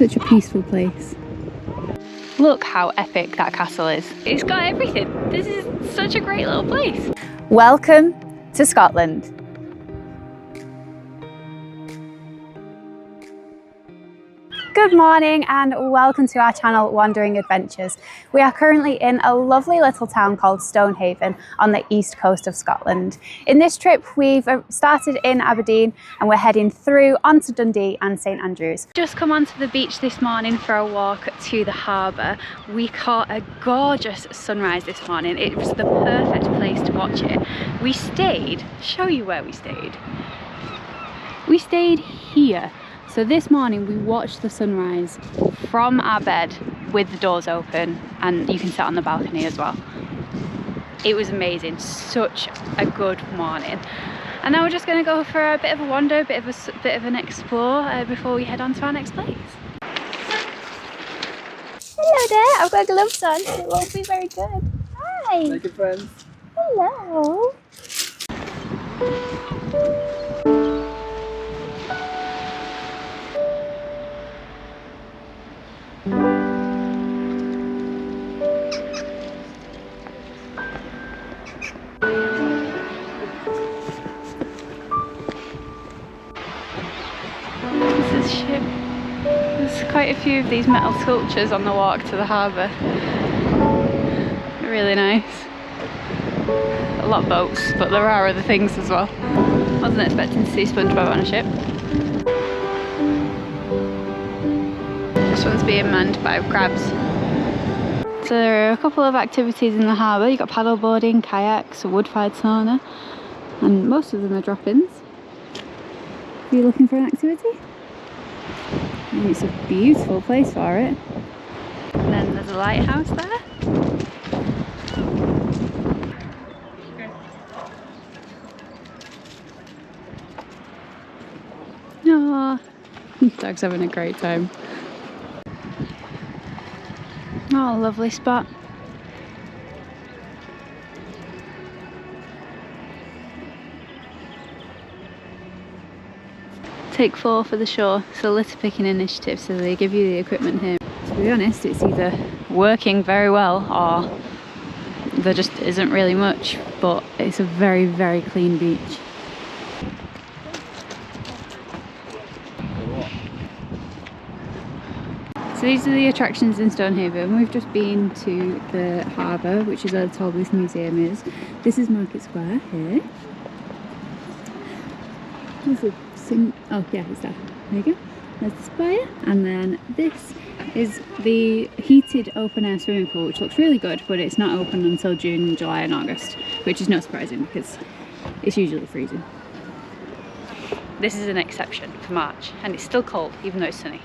Such a peaceful place. Look how epic that castle is. It's got everything. This is such a great little place. Welcome to Scotland. Good morning and welcome to our channel Wandering Adventures. We are currently in a lovely little town called Stonehaven on the east coast of Scotland. In this trip we've started in Aberdeen and we're heading through onto Dundee and St Andrews. Just come onto the beach this morning for a walk to the harbour. We caught a gorgeous sunrise this morning. It was the perfect place to watch it. We stayed, show you where we stayed. We stayed here. So this morning we watched the sunrise from our bed with the doors open, and you can sit on the balcony as well. It was amazing, such a good morning. And now we're just going to go for a bit of a wander, a bit of an explore before we head on to our next place. Hello there, I've got gloves on so it won't be very good. Hi! Make good friends. Hello! There's quite a few of these metal sculptures on the walk to the harbour. They're really nice. A lot of boats, but there are other things as well. Wasn't expecting to see SpongeBob on a ship. This one's being manned by crabs. So there are a couple of activities in the harbour. You've got paddle boarding, kayaks, a wood-fired sauna, and most of them are drop-ins. Are you looking for an activity? And it's a beautiful place for it. And then there's a lighthouse there. Aww, dog's having a great time. Oh, lovely spot. Take 4 for the shore. It's a litter picking initiative, so they give you the equipment here. To be honest, it's either working very well or there just isn't really much, but it's a very, very clean beach. So these are the attractions in Stonehaven. We've just been to the harbour, which is where the Tallbooth Museum is. This is Market Square here. Oh yeah, it's there. There you go. There's the spire. And then this is the heated open air swimming pool, which looks really good, but it's not open until June, July and August, which is not surprising because it's usually freezing. This is an exception for March, and it's still cold even though it's sunny.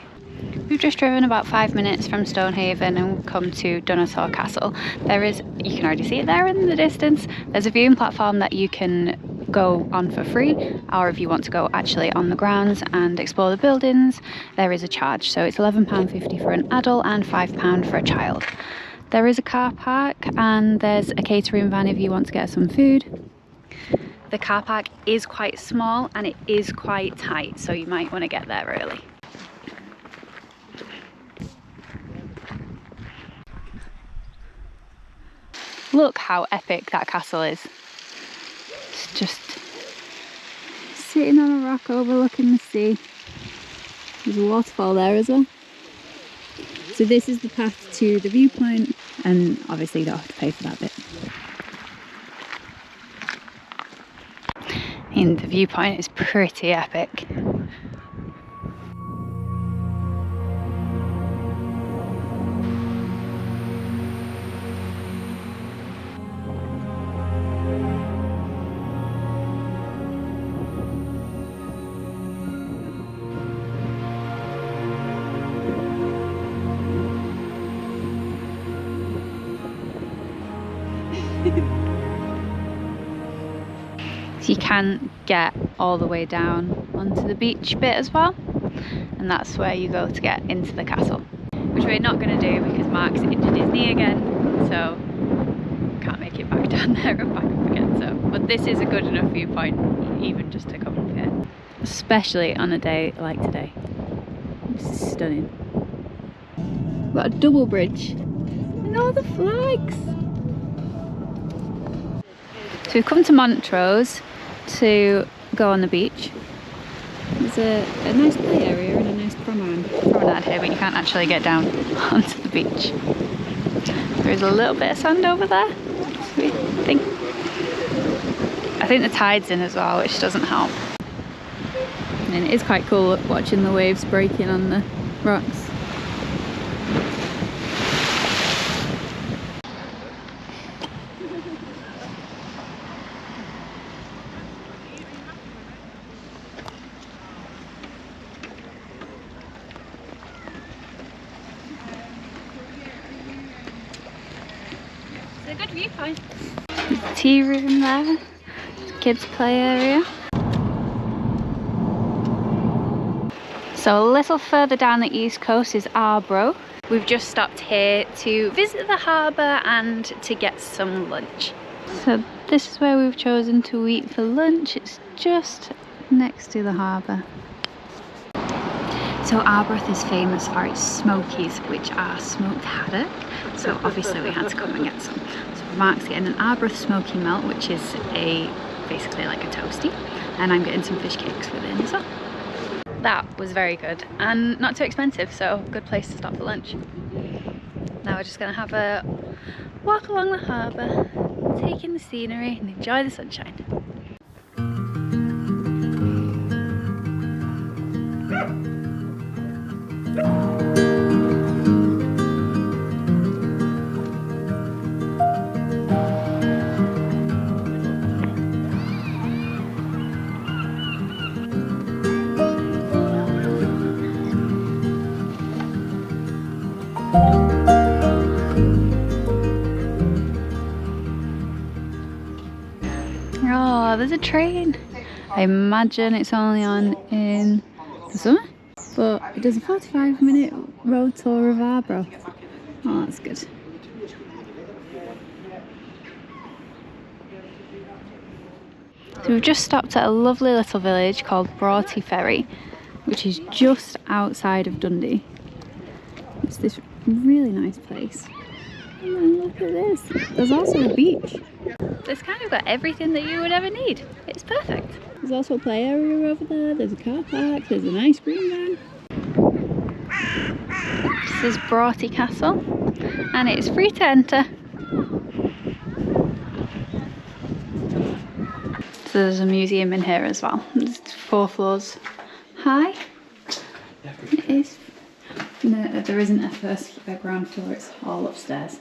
We've just driven about 5 minutes from Stonehaven and we've come to Donosaur Castle. There is, you can already see it there in the distance, there's a viewing platform that you can go on for free, or if you want to go actually on the grounds and explore the buildings, there is a charge. So it's £11.50 for an adult and £5 for a child. There is a car park and there's a catering van if you want to get some food. The car park is quite small and it is quite tight, so you might want to get there early. Look how epic that castle is. It's just sitting on a rock overlooking the sea. There's a waterfall there as well. So this is the path to the viewpoint, and obviously you don't have to pay for that bit. And the viewpoint is pretty epic. So you can get all the way down onto the beach bit as well, and that's where you go to get into the castle, which we're not going to do because Mark's injured his knee again, so can't make it back down there and back up again. So, but this is a good enough viewpoint even just to come up here, especially on a day like today. It's stunning. got a double bridge and all the flags. So we've come to Montrose to go on the beach. There's a nice play area and a nice promenade here, but you can't actually get down onto the beach. There's a little bit of sand over there, I think the tide's in as well, which doesn't help. And it is quite cool watching the waves breaking on the rocks. It's a good viewpoint. There's a tea room there, kids play area. So a little further down the east coast is Arbrath. We've just stopped here to visit the harbour and to get some lunch. So this is where we've chosen to eat for lunch. It's just next to the harbour. So Arbrath is famous for its smokies, which are smoked haddock. So obviously we had to come and get some. So Mark's getting an Arbrath smoky melt, which is basically like a toasty. And I'm getting some fish cakes for dinner as well. That was very good and not too expensive, so good place to stop for lunch. Now we're just going to have a walk along the harbour, take in the scenery and enjoy the sunshine. Oh, there's a train. I imagine it's only on in the summer, but it does a 45-minute road tour of Arbrath. Oh, that's good. So we've just stopped at a lovely little village called Broy Ferry, which is just outside of Dundee. It's this really nice place. And then look at this. There's also a beach. It's kind of got everything that you would ever need. It's perfect. There's also a play area over there. There's a car park. There's an ice cream van. This is Donosaur Castle, and it's free to enter. So there's a museum in here as well. It's 4 floors high. It is. No, there isn't a ground floor. It's all upstairs.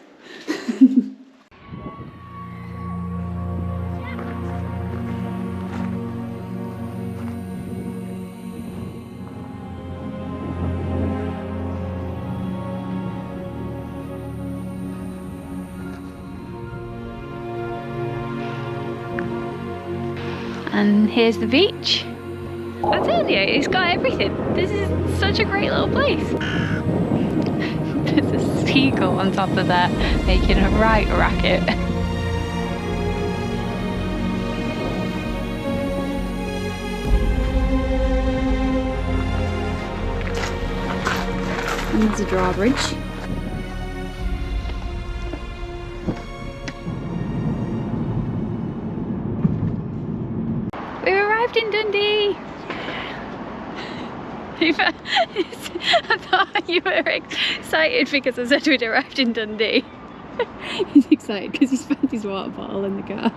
And here's the beach. I tell you, it's got everything. This is such a great little place. There's a seagull on top of that, making a right racket. And there's a drawbridge. We arrived in Dundee! I thought you were excited because I said we'd arrived in Dundee. He's excited because he's found his water bottle in the car.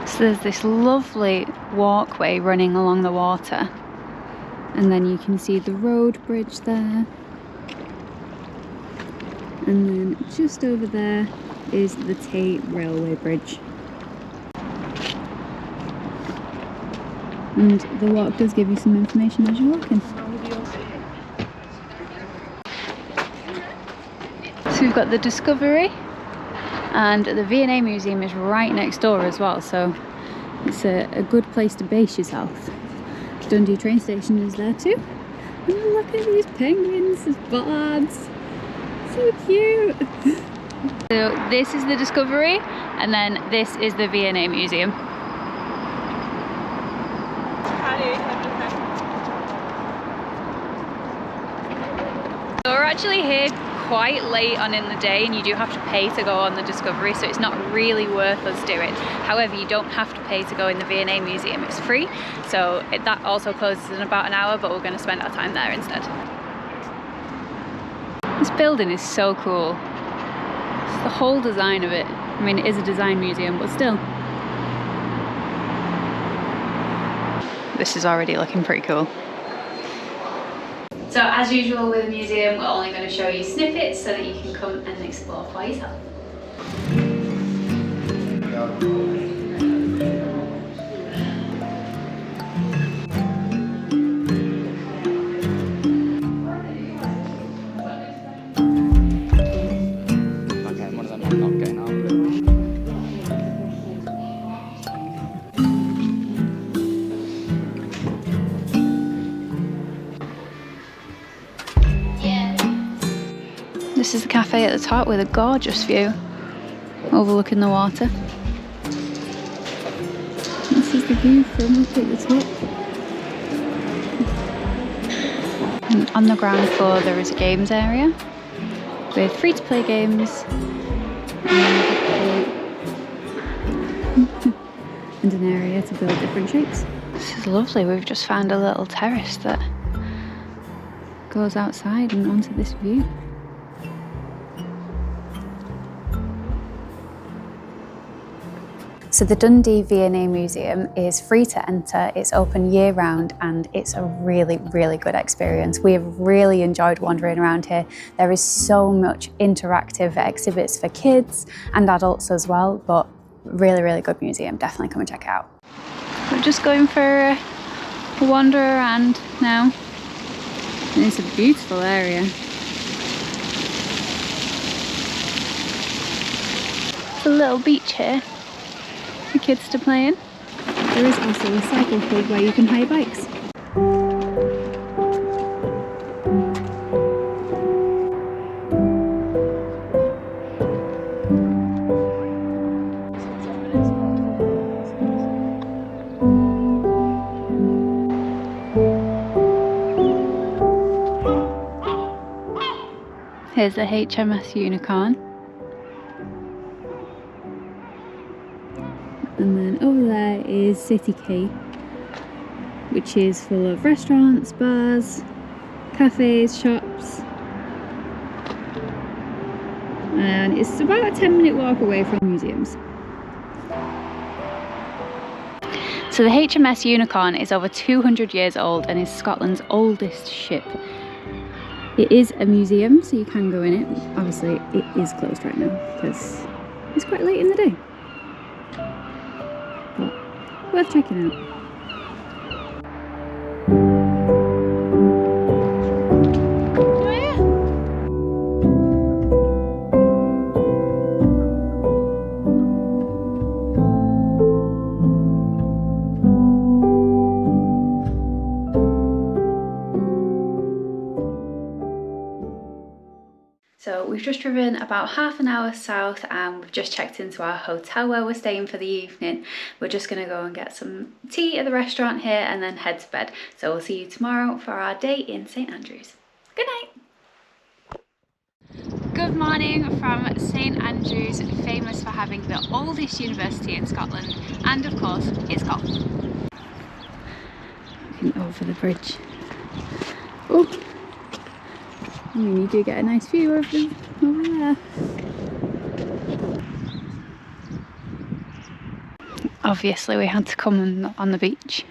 So there's this lovely walkway running along the water, and then you can see the road bridge there, and then just over there is the Tate railway bridge. And the walk does give you some information as you're walking. So we've got the Discovery, and the V&A Museum is right next door as well, so it's a good place to base yourself. Dundee train station is there too. And look at these penguins, these bollards. So cute. So this is the Discovery, and then this is the V&A Museum. So we're actually here quite late on in the day, and you do have to pay to go on the Discovery, so it's not really worth us doing. However, you don't have to pay to go in the V&A Museum, it's free. So that also closes in about an hour, but we're going to spend our time there instead. This building is so cool. It's the whole design of it. I mean, it is a design museum, but still. This is already looking pretty cool. So as usual with a museum, we're only going to show you snippets so that you can come and explore for yourself. This is the cafe at the top with a gorgeous view overlooking the water. This is the view from up at the top. And on the ground floor there is a games area with free-to-play games and an area to build different shapes. This is lovely. We've just found a little terrace that goes outside and onto this view. So the Dundee V&A Museum is free to enter, it's open year round, and it's a really, really good experience. We have really enjoyed wandering around here. There is so much interactive exhibits for kids and adults as well, but really, really good museum. Definitely come and check it out. We're just going for a wander around now. And it's a beautiful area. It's a little beach here for kids to play in. There is also a cycle club where you can hire bikes. Here's the HMS Unicorn. And then over there is City Quay, which is full of restaurants, bars, cafes, shops. And it's about a 10-minute walk away from museums. So the HMS Unicorn is over 200 years old and is Scotland's oldest ship. It is a museum, so you can go in it. Obviously, it is closed right now because it's quite late in the day. But worth checking out. So we've just driven about half an hour south and we've just checked into our hotel where we're staying for the evening. We're just going to go and get some tea at the restaurant here and then head to bed. So we'll see you tomorrow for our day in St Andrews. Good night! Good morning from St Andrews, famous for having the oldest university in Scotland, and of course it's golf. Looking over the bridge. Oh! I mean, you do get a nice view of them over there. Obviously, we had to come on the beach.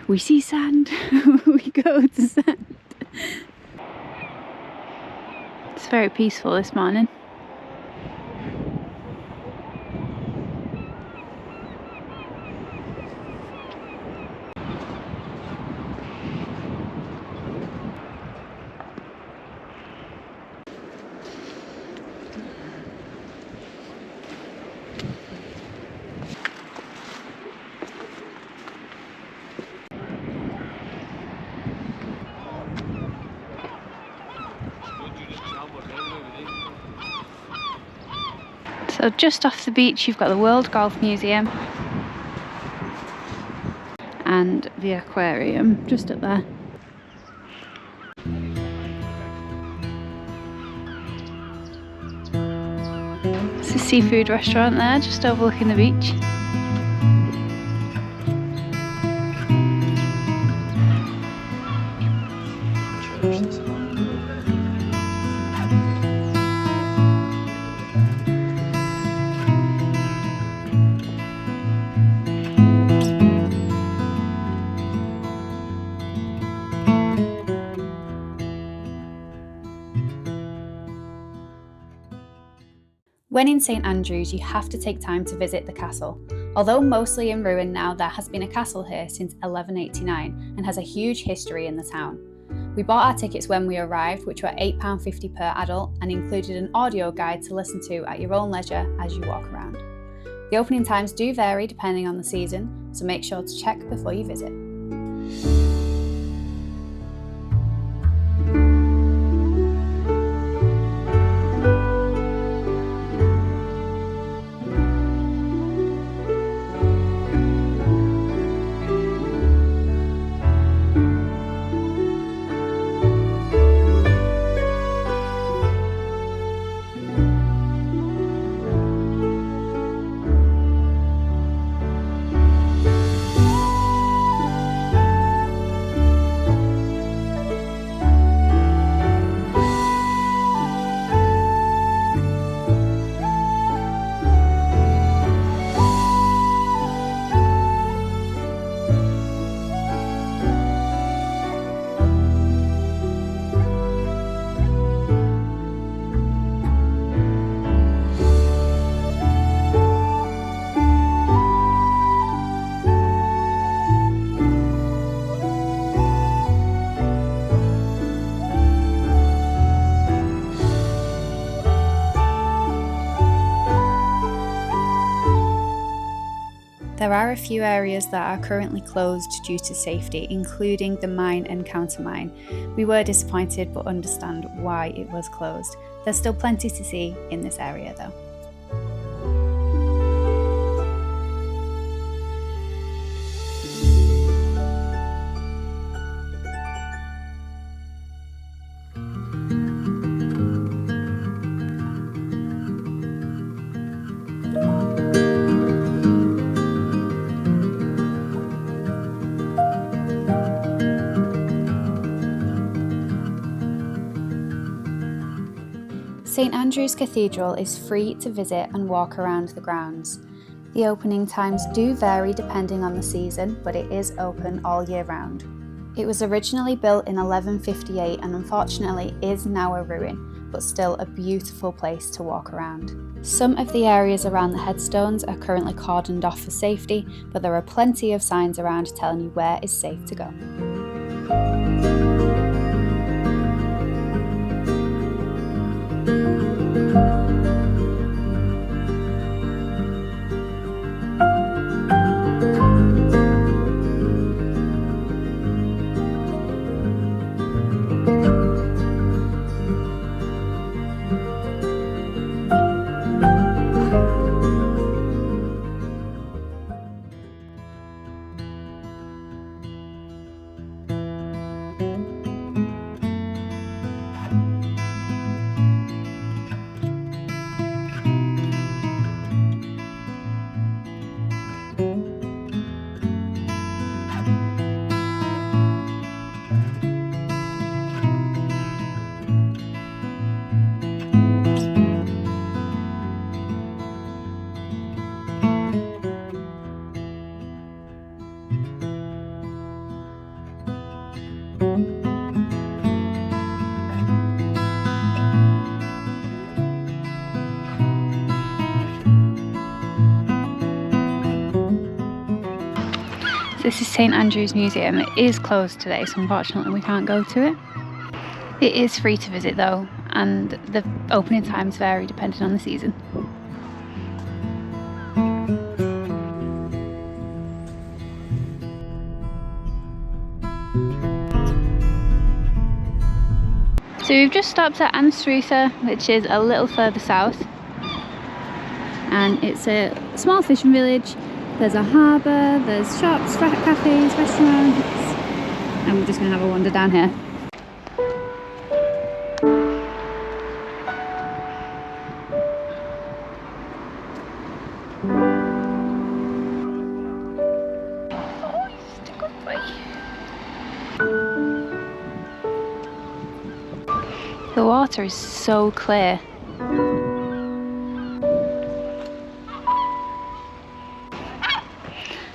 We see sand, we go to sand. It's very peaceful this morning. So just off the beach you've got the World Golf Museum and the aquarium just up there. It's a seafood restaurant there, just overlooking the beach. When in St Andrews, you have to take time to visit the castle. Although mostly in ruin now, there has been a castle here since 1189 and has a huge history in the town. We bought our tickets when we arrived, which were £8.50 per adult, and included an audio guide to listen to at your own leisure as you walk around. The opening times do vary depending on the season, so make sure to check before you visit. There are a few areas that are currently closed due to safety, including the mine and countermine. We were disappointed but understand why it was closed. There's still plenty to see in this area though. St Andrews Cathedral is free to visit and walk around the grounds. The opening times do vary depending on the season, but it is open all year round. It was originally built in 1158 and unfortunately is now a ruin, but still a beautiful place to walk around. Some of the areas around the headstones are currently cordoned off for safety, but there are plenty of signs around telling you where is safe to go. This is St Andrews Museum. It is closed today, so unfortunately we can't go to it. It is free to visit though, and the opening times vary depending on the season. So we've just stopped at Anstruther, which is a little further south, and it's a small fishing village. There's a harbour, there's shops, cafes, restaurants, and we're just going to have a wander down here. The water is so clear.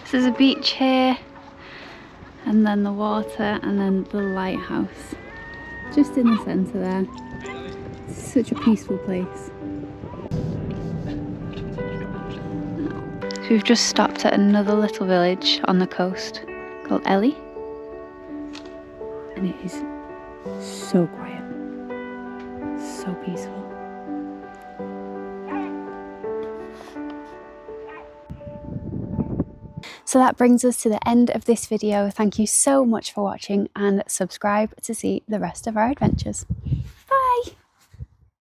So there's a beach here, and then the water, and then the lighthouse. Just in the centre there. It's such a peaceful place. So we've just stopped at another little village on the coast called Ely. And it is so quiet. So peaceful. So that brings us to the end of this video. Thank you so much for watching, and subscribe to see the rest of our adventures.